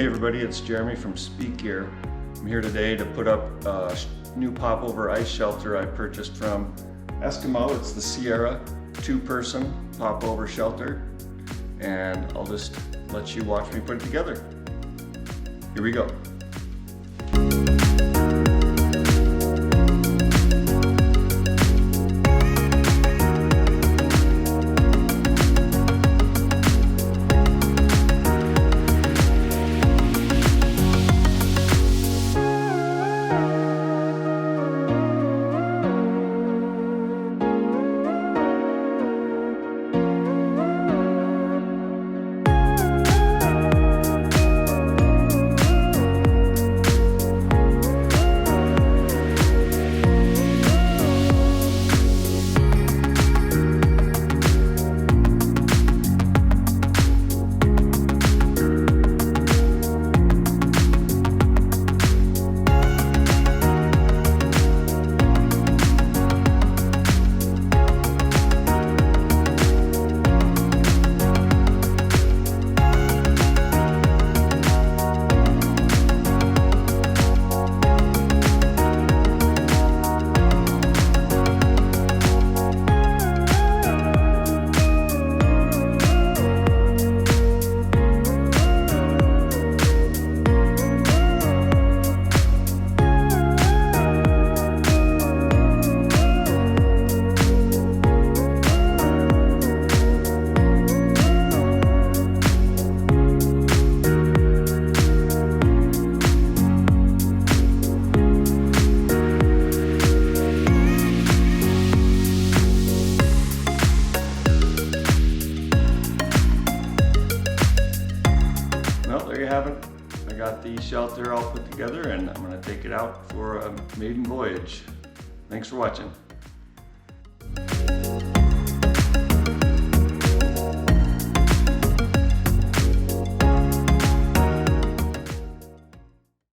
Hey everybody, it's Jeremy from SPKGear. I'm here today to put up a new popover ice shelter I purchased from Eskimo. It's the Sierra 2-person popover shelter, and I'll just let you watch me put it together. Here we go. Well, there you have it. I got the shelter all put together and I'm going to take it out for a maiden voyage. Thanks for watching.